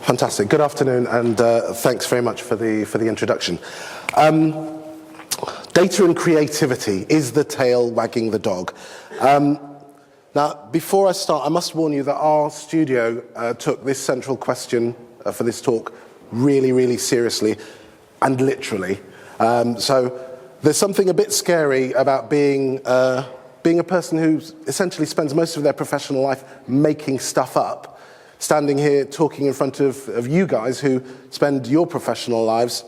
Fantastic. Good afternoon, and thanks very much for the introduction. Data and creativity, is the tail wagging the dog? Now, before I start, I must warn you that our studio took this central question for this talk really, really seriously and literally. So there's something a bit scary about being a person who essentially spends most of their professional life making stuff up, standing here talking in front of you guys who spend your professional lives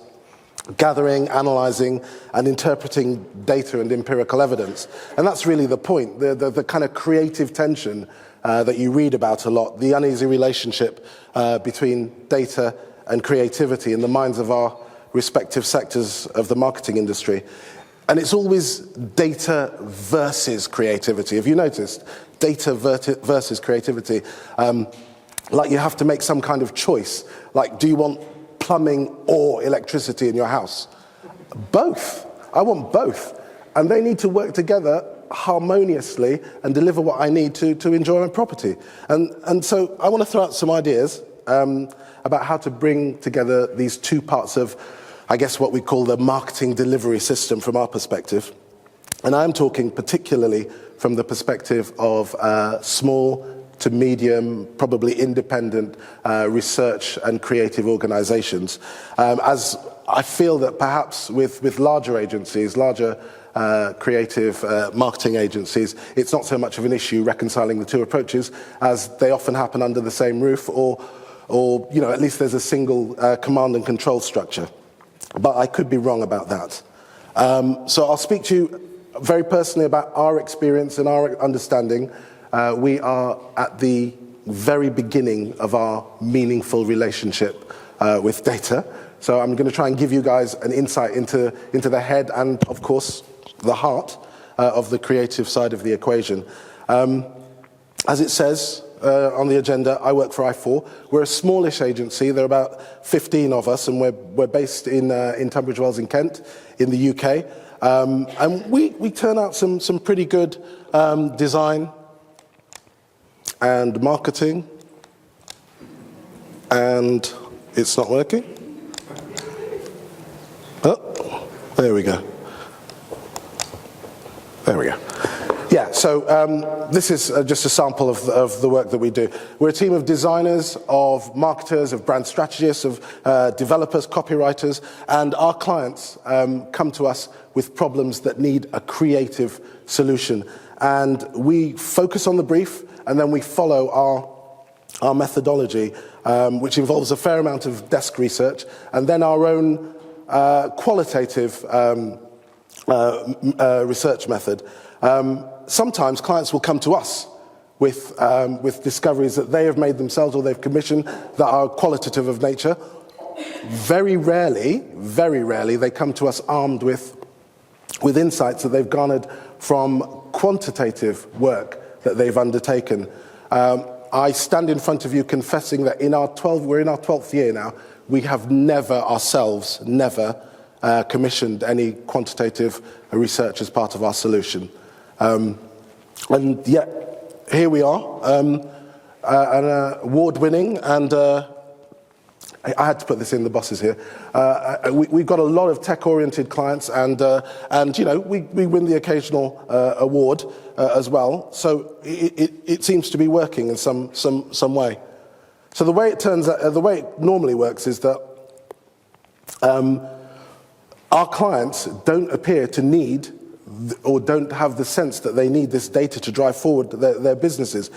gathering, analysing and interpreting data and empirical evidence. And that's really the point, the kind of creative tension that you read about a lot, the uneasy relationship between data and creativity in the minds of our respective sectors of the marketing industry. And it's always data versus creativity. Have you noticed? Data versus creativity. Like you have to make some kind of choice. Like, do you want plumbing or electricity in your house? Both. I want both. And they need to work together harmoniously and deliver what I need to enjoy my property. And so I want to throw out some ideas about how to bring together these two parts of, I guess, what we call the marketing delivery system from our perspective. And I'm talking particularly from the perspective of small to medium, probably independent research and creative organizations. As I feel that perhaps with larger agencies, larger creative marketing agencies, it's not so much of an issue reconciling the two approaches, as they often happen under the same roof, or you know, at least there's a single command and control structure. But I could be wrong about that. So I'll speak to you very personally about our experience and our understanding. We are at the very beginning of our meaningful relationship with data. So I'm going to try and give you guys an insight into the head and, of course, the heart of the creative side of the equation. As it says on the agenda, I work for iFour. We're a smallish agency. There are about 15 of us, and we're based in Tunbridge Wells in Kent, in the UK. And we turn out some pretty good design and marketing, and it's not working. Oh, there we go. There we go. Yeah, so this is just a sample of the work that we do. We're a team of designers, of marketers, of brand strategists, of developers, copywriters, and our clients come to us with problems that need a creative solution. And we focus on the brief, and then we follow our methodology, which involves a fair amount of desk research, and then our own qualitative research method. Sometimes clients will come to us with discoveries that they have made themselves or they've commissioned that are qualitative of nature. Very rarely, they come to us armed with insights that they've garnered from quantitative work that they've undertaken. I stand in front of you confessing that we're in our 12th year now, we have never commissioned any quantitative research as part of our solution. And yet, here we are, an award-winning, and I had to put this in, the bosses here. We've got a lot of tech-oriented clients, and you know, we win the occasional award as well. So it seems to be working in some way. So the way it normally works is that our clients don't appear to need or don't have the sense that they need this data to drive forward their businesses.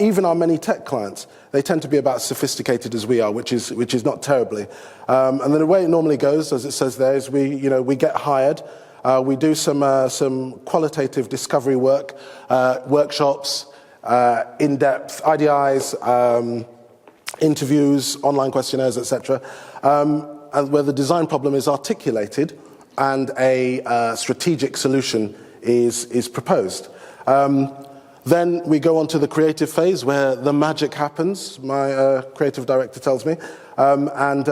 Even our many tech clients, they tend to be about as sophisticated as we are, which is not terribly. And then the way it normally goes, as it says there, is we get hired, we do some qualitative discovery work, workshops, in-depth IDIs, interviews, online questionnaires, etc., and where the design problem is articulated and a strategic solution is proposed. Then we go on to the creative phase where the magic happens, my creative director tells me, and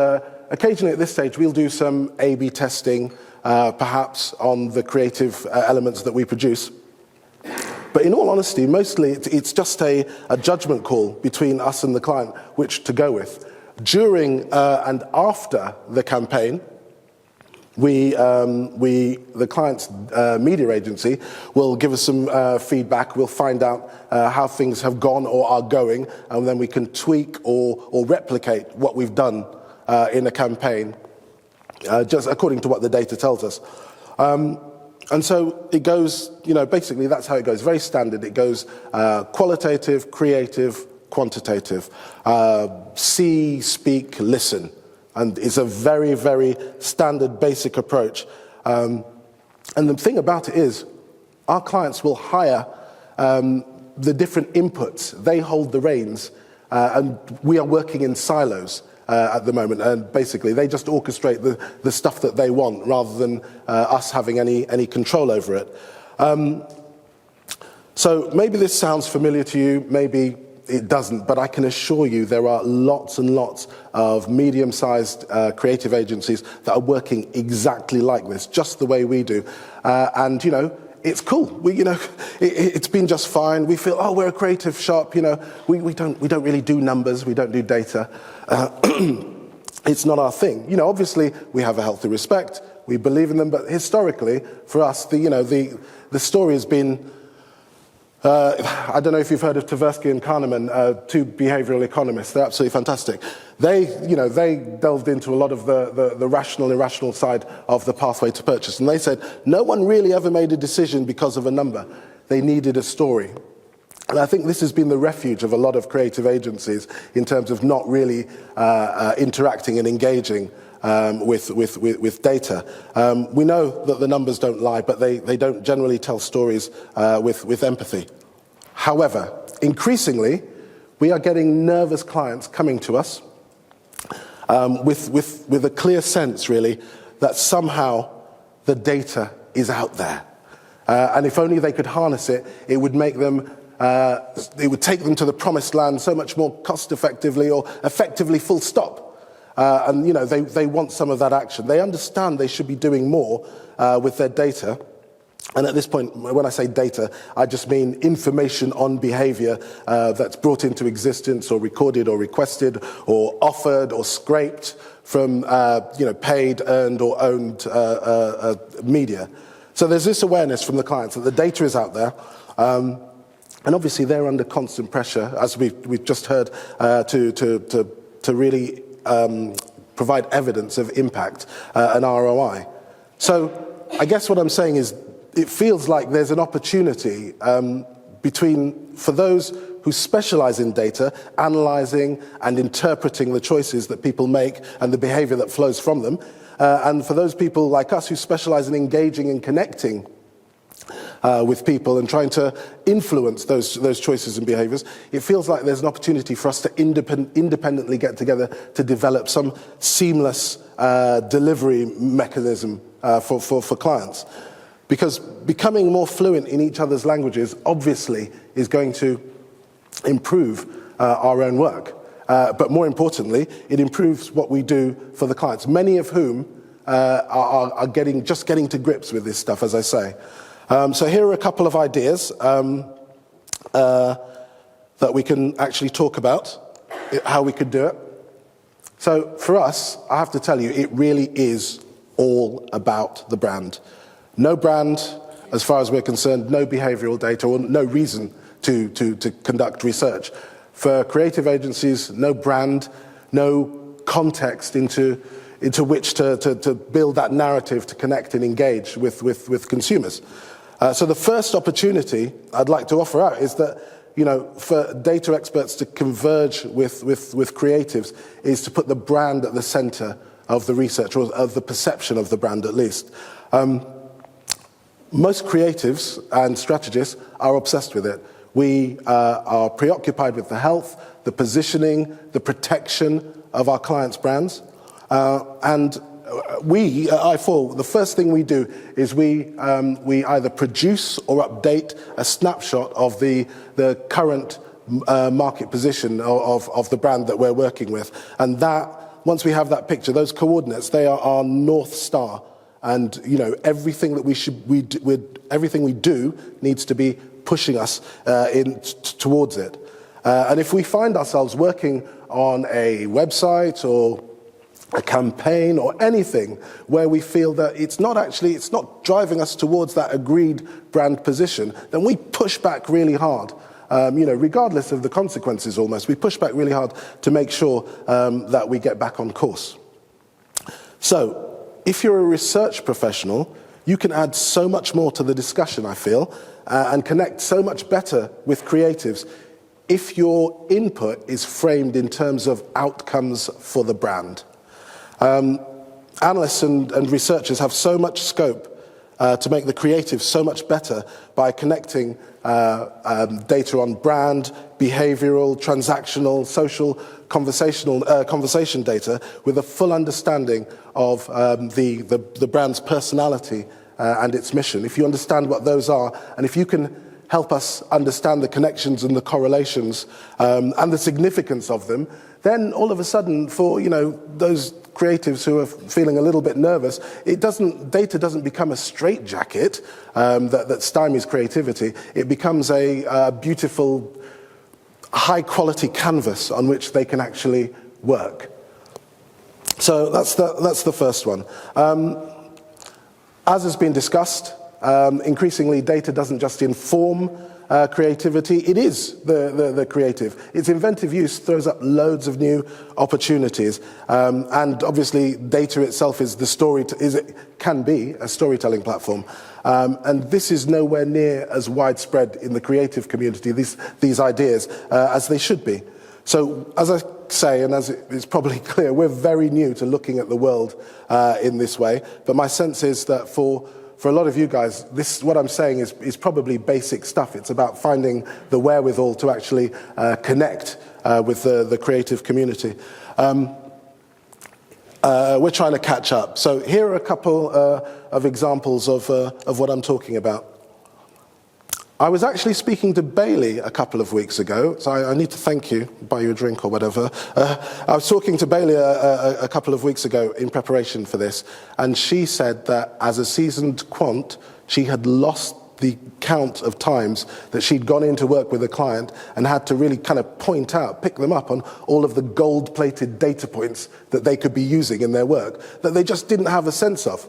occasionally at this stage we'll do some A/B testing, perhaps on the creative elements that we produce. But in all honesty, mostly it's just a judgment call between us and the client, which to go with. During and after the campaign, the client's media agency will give us some feedback. We'll find out how things have gone or are going, and then we can tweak or replicate what we've done in a campaign, just according to what the data tells us. And so it goes, basically that's how it goes. Very standard. It goes qualitative, creative, quantitative. See, speak, listen. And it's a very, very standard, basic approach. And the thing about it is, our clients will hire the different inputs. They hold the reins, and we are working in silos at the moment. And basically, they just orchestrate the stuff that they want, rather than us having any control over it. So maybe this sounds familiar to you, maybe it doesn't, but I can assure you there are lots and lots of medium-sized creative agencies that are working exactly like this, just the way we do. And it's cool. It's been just fine. We feel, oh, we're a creative shop. We don't really do numbers. We don't do data. It's not our thing. Obviously we have a healthy respect. We believe in them, but historically, for us, the story has been. I don't know if you've heard of Tversky and Kahneman, two behavioral economists. They're absolutely fantastic. They delved into a lot of the rational, irrational side of the pathway to purchase. And they said, no one really ever made a decision because of a number. They needed a story. And I think this has been the refuge of a lot of creative agencies in terms of not really interacting and engaging with data. We know that the numbers don't lie, but they don't generally tell stories with empathy. However, increasingly, we are getting nervous clients coming to us with a clear sense, really, that somehow the data is out there. And if only they could harness it, it would make them it would take them to the promised land so much more cost-effectively, or effectively, full stop. And they want some of that action. They understand they should be doing more with their data. And at this point, when I say data, I just mean information on behavior that's brought into existence, or recorded, or requested, or offered, or scraped from paid, earned, or owned media. So there's this awareness from the clients that the data is out there. And obviously they're under constant pressure, as we've just heard, to really provide evidence of impact and ROI. So I guess what I'm saying is, it feels like there's an opportunity for those who specialize in data, analyzing and interpreting the choices that people make and the behavior that flows from them, and for those people like us who specialize in engaging and connecting with people and trying to influence those choices and behaviors. It feels like there's an opportunity for us to independently get together to develop some seamless delivery mechanism for clients. Because becoming more fluent in each other's languages obviously is going to improve our own work. But more importantly, it improves what we do for the clients, many of whom are getting to grips with this stuff, as I say. So here are a couple of ideas that we can actually talk about, how we could do it. So for us, I have to tell you, it really is all about the brand. No brand, as far as we're concerned, no behavioral data, or no reason to conduct research. For creative agencies, no brand, no context into which to build that narrative, to connect and engage with consumers. So the first opportunity I'd like to offer out is that, for data experts to converge with creatives, is to put the brand at the center of the research, or of the perception of the brand at least. Most creatives and strategists are obsessed with it. We are preoccupied with the health, the positioning, the protection of our clients' brands. And we, at iFour, the first thing we do is we either produce or update a snapshot of the current market position of the brand that we're working with. And that, once we have that picture, those coordinates, they are our North Star. And everything that everything we do needs to be pushing us towards it. And if we find ourselves working on a website or a campaign or anything where we feel that it's not driving us towards that agreed brand position, then we push back really hard. Regardless of the consequences almost, we push back really hard to make sure that we get back on course. So, if you're a research professional, you can add so much more to the discussion, I feel, and connect so much better with creatives if your input is framed in terms of outcomes for the brand. Analysts and researchers have so much scope to make the creative so much better by connecting data on brand, behavioral, transactional, social, conversation data with a full understanding of the brand's personality and its mission. If you understand what those are, and if you can help us understand the connections and the correlations and the significance of them, then all of a sudden, for those creatives who are feeling a little bit nervous, data doesn't become a straitjacket that stymies creativity. It becomes a beautiful, high-quality canvas on which they can actually work. So that's the first one. As has been discussed, increasingly data doesn't just inform creativity, it is the creative. Its inventive use throws up loads of new opportunities, and obviously data itself is can be a storytelling platform, and this is nowhere near as widespread in the creative community, these ideas, as they should be. So, as I say, and as it's probably clear, we're very new to looking at the world in this way, but my sense is that for a lot of you guys, what I'm saying is probably basic stuff. It's about finding the wherewithal to actually connect with the creative community. We're trying to catch up. So here are a couple of examples of what I'm talking about. I was actually speaking to Bailey a couple of weeks ago, so I need to thank you, buy you a drink or whatever. I was talking to Bailey a couple of weeks ago in preparation for this, and she said that as a seasoned quant, she had lost the count of times that she'd gone in to work with a client and had to really kind of pick them up on all of the gold-plated data points that they could be using in their work, that they just didn't have a sense of.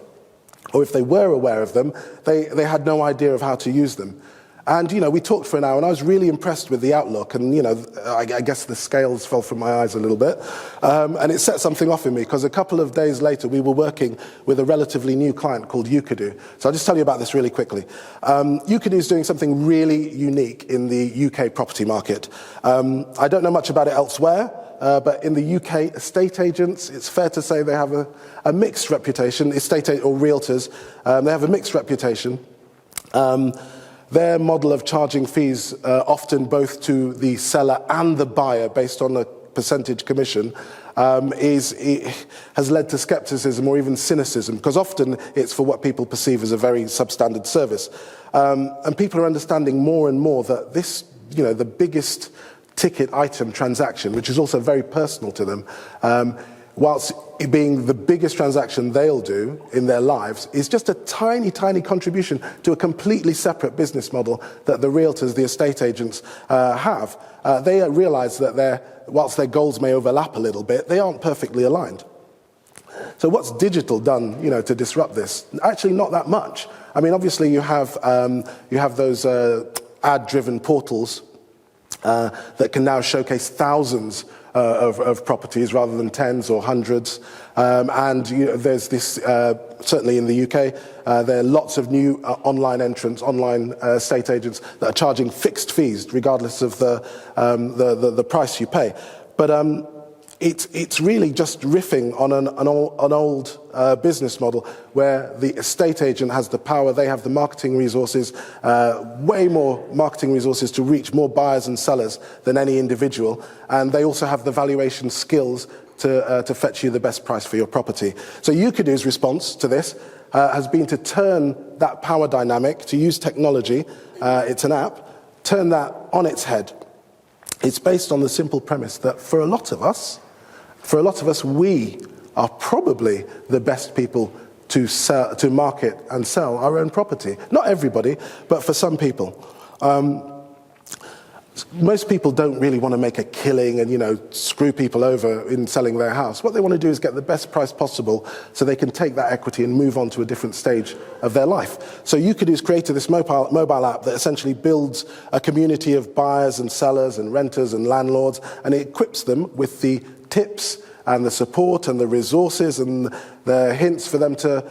Or if they were aware of them, they had no idea of how to use them. And, we talked for an hour, and I was really impressed with the outlook. And, I guess the scales fell from my eyes a little bit. And it set something off in me, because a couple of days later, we were working with a relatively new client called Ukadu. So I'll just tell you about this really quickly. Ukadu is doing something really unique in the UK property market. I don't know much about it elsewhere, but in the UK, estate agents, it's fair to say they have a mixed reputation. Or realtors, they have a mixed reputation. Their model of charging fees, often both to the seller and the buyer based on a percentage commission, has led to skepticism or even cynicism, because often it's for what people perceive as a very substandard service. And people are understanding more and more that this, the biggest ticket item transaction, which is also very personal to them, whilst it being the biggest transaction they'll do in their lives, is just a tiny, tiny contribution to a completely separate business model that the realtors, the estate agents have. They realise that whilst their goals may overlap a little bit, they aren't perfectly aligned. So what's digital done, to disrupt this? Actually, not that much. I mean, obviously you have those ad-driven portals that can now showcase thousands of properties rather than tens or hundreds. And there's this, certainly in the UK, there are lots of new online entrants, online estate agents that are charging fixed fees regardless of the price you pay. But it's really just riffing on an old business model where the estate agent has the power, they have the marketing resources, way more marketing resources to reach more buyers and sellers than any individual, and they also have the valuation skills to fetch you the best price for your property. So Ukadu's response to this has been to turn that power dynamic, to use technology, it's an app, turn that on its head. It's based on the simple premise that for a lot of us, we are probably the best people to market and sell our own property. Not everybody, but for some people. Most people don't really want to make a killing and, screw people over in selling their house. What they want to do is get the best price possible so they can take that equity and move on to a different stage of their life. So Euclid has created this mobile app that essentially builds a community of buyers and sellers and renters and landlords, and it equips them with the tips and the support and the resources and the hints for them to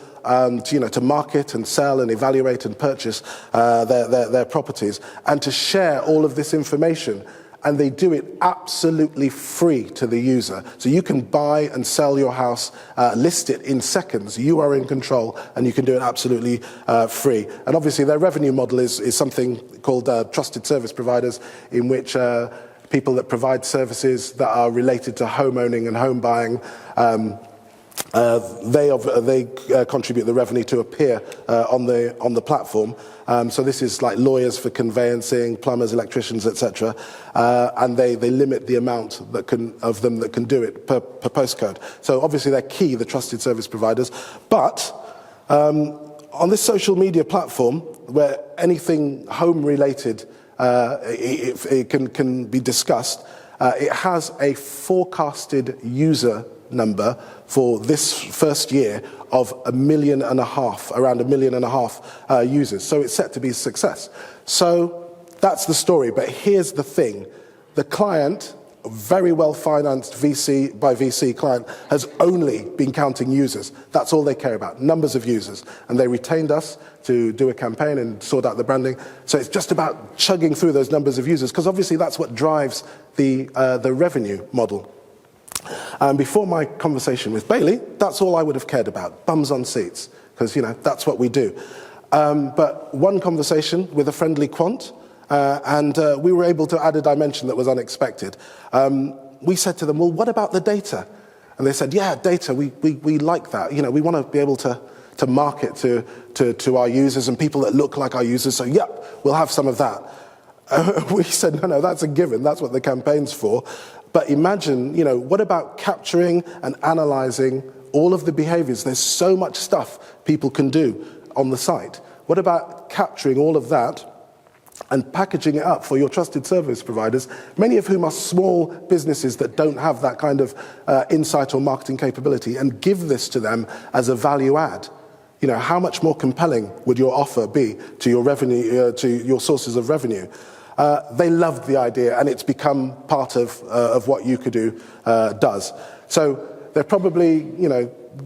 market and sell and evaluate and purchase their properties, and to share all of this information. And they do it absolutely free to the user. So you can buy and sell your house, list it in seconds. You are in control, and you can do it absolutely free. And obviously their revenue model is something called trusted service providers, in which people that provide services that are related to home owning and home buying, they contribute the revenue to appear on the platform. So this is like lawyers for conveyancing, plumbers, electricians, etc. And they limit the amount of them that can do it per postcode. So obviously they're key, the trusted service providers. But on this social media platform, where anything home related it can be discussed, it has a forecasted user number for this first year of 1.5 million, around 1.5 million users. So it's set to be a success. So that's the story. But here's the thing. The client, a very well-financed VC client, has only been counting users. That's all they care about, numbers of users. And they retained us to do a campaign and sort out the branding. So it's just about chugging through those numbers of users, because obviously that's what drives the revenue model. And before my conversation with Bailey, that's all I would have cared about, bums on seats, because that's what we do. But one conversation with a friendly quant, and we were able to add a dimension that was unexpected. We said to them, well, what about the data? And they said, yeah, data, we like that. We want to be able to market to our users and people that look like our users. So, yep, we'll have some of that. We said, no, that's a given. That's what the campaign's for. But imagine, what about capturing and analyzing all of the behaviors? There's so much stuff people can do on the site. What about capturing all of that and packaging it up for your trusted service providers, many of whom are small businesses that don't have that kind of insight or marketing capability, and give this to them as a value add? How much more compelling would your offer be to your revenue, to your sources of revenue? They loved the idea, and it's become part of what Euclid does. So there are probably,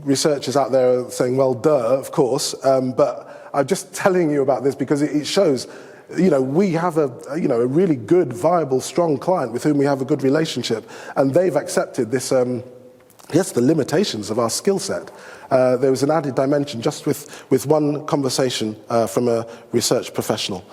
researchers out there saying, well, duh, of course, but I'm just telling you about this because it shows, we have a really good, viable, strong client with whom we have a good relationship, and they've accepted this, the limitations of our skill set. There was an added dimension just with one conversation from a research professional.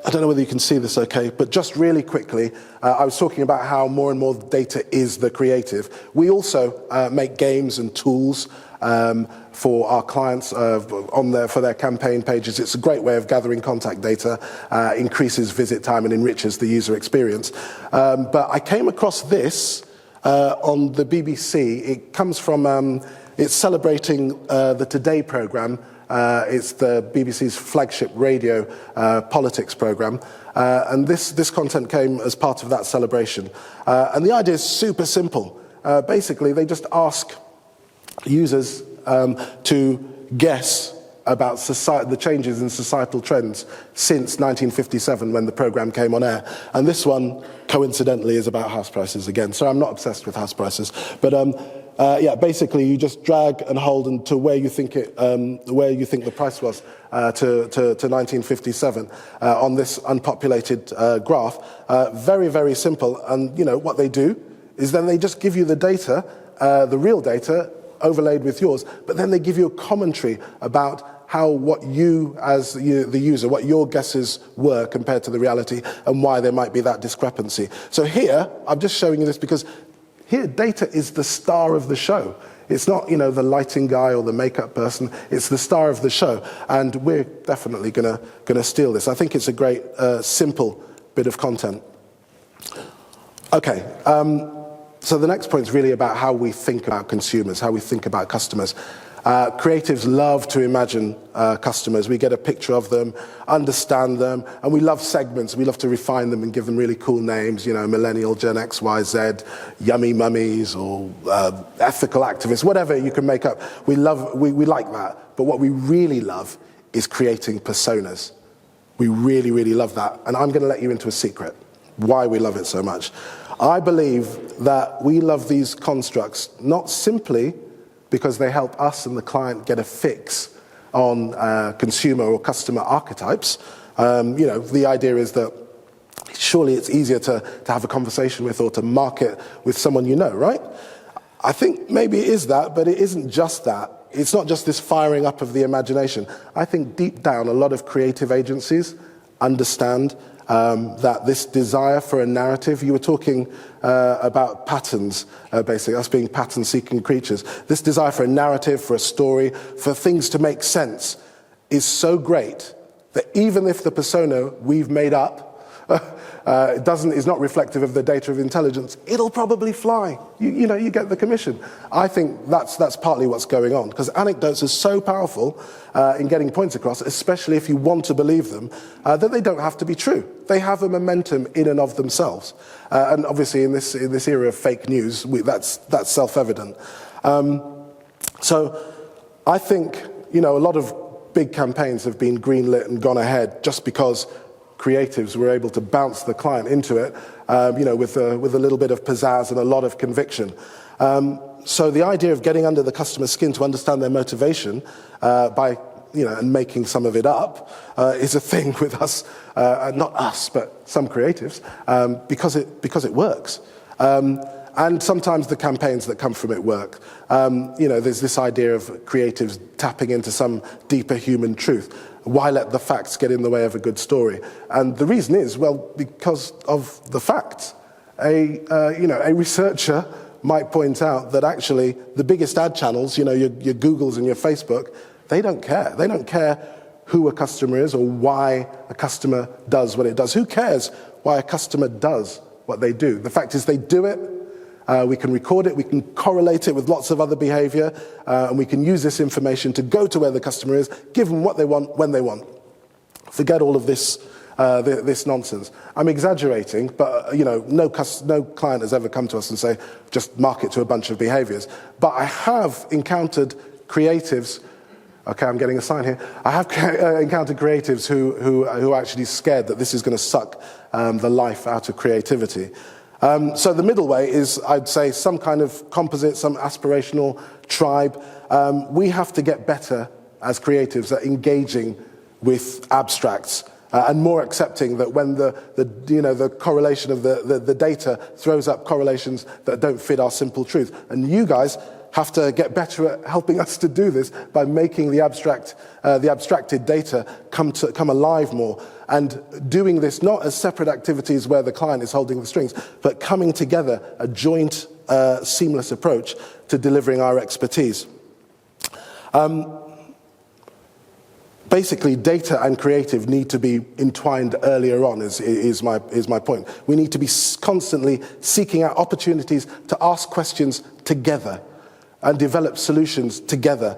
I don't know whether you can see this okay, but just really quickly, I was talking about how more and more data is the creative. We also make games and tools for our clients for their campaign pages. It's a great way of gathering contact data, increases visit time and enriches the user experience. But I came across this on the BBC. It comes from, it's celebrating the Today programme. It's the BBC's flagship radio politics programme. And this content came as part of that celebration. And the idea is super simple. Basically, they just ask users to guess about the changes in societal trends since 1957 when the programme came on air. And this one, coincidentally, is about house prices again. So I'm not obsessed with house prices. But basically you just drag and hold to where you think the price was to 1957 on this unpopulated graph. Very, very simple. And what they do is then they just give you the data, the real data, overlaid with yours, but then they give you a commentary about what you, as the user, what your guesses were compared to the reality, and why there might be that discrepancy. So here, I'm just showing you this because here data is the star of the show. It's not, the lighting guy or the makeup person. It's the star of the show, and we're definitely gonna steal this. I think it's a great, simple bit of content. Okay. So the next point is really about how we think about consumers, how we think about customers. Creatives love to imagine customers. We get a picture of them, understand them, and we love segments. We love to refine them and give them really cool names, you know, millennial, Gen X, Y, Z, yummy mummies, or ethical activists, whatever you can make up. We like that. But what we really love is creating personas. We really, really love that. And I'm going to let you into a secret, why we love it so much. I believe that we love these constructs not simply because they help us and the client get a fix on consumer or customer archetypes. You know, the idea is that surely it's easier to have a conversation with or to market with someone you know, right? I think maybe it is that, but it isn't just that. It's not just this firing up of the imagination. I think deep down a lot of creative agencies understand that this desire for a narrative, you were talking about patterns, basically, us being pattern-seeking creatures. This desire for a narrative, for a story, for things to make sense is so great that even if the persona we've made up is not reflective of the data of intelligence, it'll probably fly. You know, you get the commission. I think that's partly what's going on, because anecdotes are so powerful in getting points across, especially if you want to believe them, that they don't have to be true. They have a momentum in and of themselves. And obviously in this era of fake news, that's self-evident. So I think, you know, a lot of big campaigns have been greenlit and gone ahead just because creatives were able to bounce the client into it, you know, with a little bit of pizzazz and a lot of conviction. So the idea of getting under the customer's skin to understand their motivation by, you know, and making some of it up is a thing with us, not us, but some creatives, because it works. And sometimes the campaigns that come from it work. You know, there's this idea of creatives tapping into some deeper human truth. Why let the facts get in the way of a good story? And the reason is, well, because of the facts. You know, a researcher might point out that actually the biggest ad channels, you know, your Googles and your Facebook, they don't care. They don't care who a customer is or why a customer does what it does. Who cares why a customer does what they do? The fact is they do it. We can record it, we can correlate it with lots of other behavior, and we can use this information to go to where the customer is, give them what they want, when they want. Forget all of this nonsense. I'm exaggerating, but you know, no client has ever come to us and say, just market to a bunch of behaviors. But I have encountered creatives, okay, I'm getting a sign here. I have encountered creatives who are actually scared that this is going to suck the life out of creativity. So the middle way is, I'd say, some kind of composite, some aspirational tribe. We have to get better as creatives at engaging with abstracts and more accepting that when the correlation of the data throws up correlations that don't fit our simple truth. And you guys have to get better at helping us to do this by making the abstracted data come alive more, and doing this not as separate activities where the client is holding the strings, but coming together, a joint, seamless approach to delivering our expertise. Basically, data and creative need to be entwined earlier on, is my point. We need to be constantly seeking out opportunities to ask questions together and develop solutions together.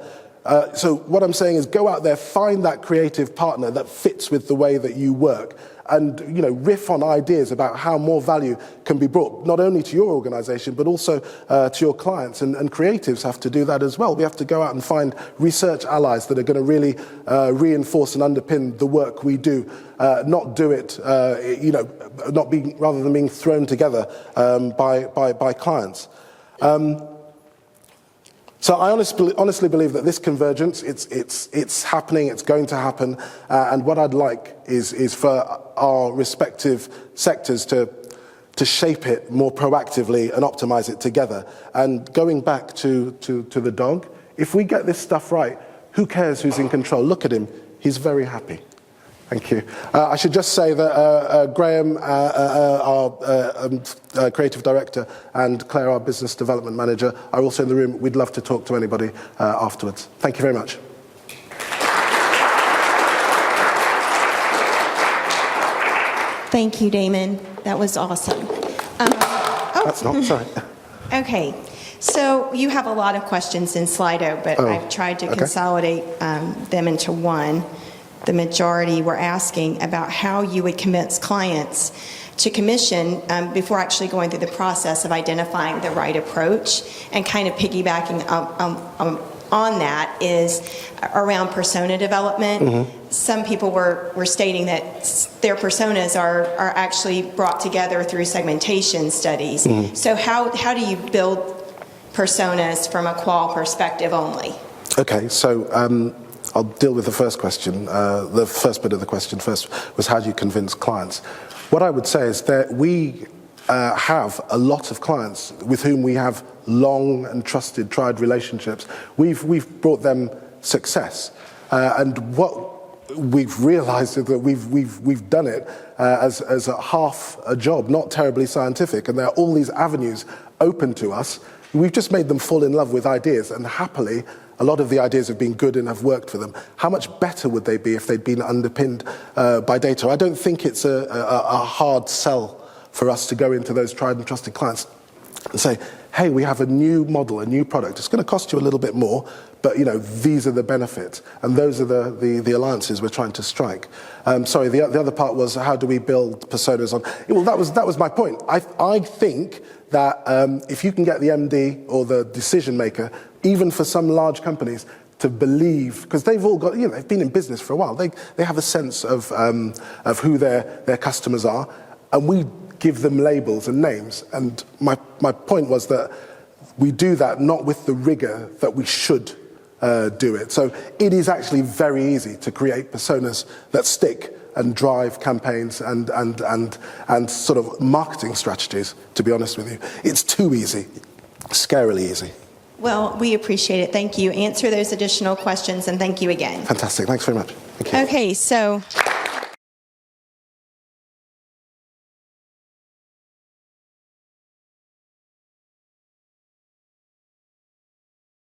So what I'm saying is, go out there, find that creative partner that fits with the way that you work, and you know, riff on ideas about how more value can be brought, not only to your organization, but also to your clients. And creatives have to do that as well. We have to go out and find research allies that are going to really reinforce and underpin the work we do, not do it, you know, rather than being thrown together by clients. So I honestly believe that this convergence, it's happening, it's going to happen, and what I'd like is for our respective sectors to shape it more proactively and optimize it together. And going back to the dog, if we get this stuff right, who cares who's in control? Look at him, he's very happy. Thank you. I should just say that Graham, our creative director, and Claire, our business development manager, are also in the room. We'd love to talk to anybody afterwards. Thank you very much. Thank you, Damon. That was awesome. That's not, sorry. Okay, So you have a lot of questions in Slido, but I've tried to consolidate them into one. The majority were asking about how you would convince clients to commission before actually going through the process of identifying the right approach, and kind of piggybacking on that is around persona development. Mm-hmm. Some people were stating that their personas are actually brought together through segmentation studies. Mm-hmm. So how do you build personas from a qual perspective only? Okay, so I'll deal with the first question. The first bit of the question first was, how do you convince clients? What I would say is that we have a lot of clients with whom we have long and trusted, tried relationships. We've brought them success, and what we've realised is that we've done it as a half a job, not terribly scientific, and there are all these avenues open to us. We've just made them fall in love with ideas, and happily, a lot of the ideas have been good and have worked for them. How much better would they be if they'd been underpinned by data? I don't think it's a hard sell for us to go into those tried and trusted clients and say, hey, we have a new model, a new product. It's going to cost you a little bit more, but these are the benefits, and those are the alliances we're trying to strike. Sorry, the other part was, how do we build personas on? Well, that was my point. I think that if you can get the MD or the decision maker, even for some large companies, to believe, because they've all got, they've been in business for a while. They have a sense of who their customers are, and we give them labels and names. And my point was that we do that not with the rigor that we should do it. So it is actually very easy to create personas that stick and drive campaigns and sort of marketing strategies, to be honest with you. It's too easy, scarily easy. Well, we appreciate it. Thank you. Answer those additional questions, and thank you again. Fantastic. Thanks very much. Thank you. Okay, so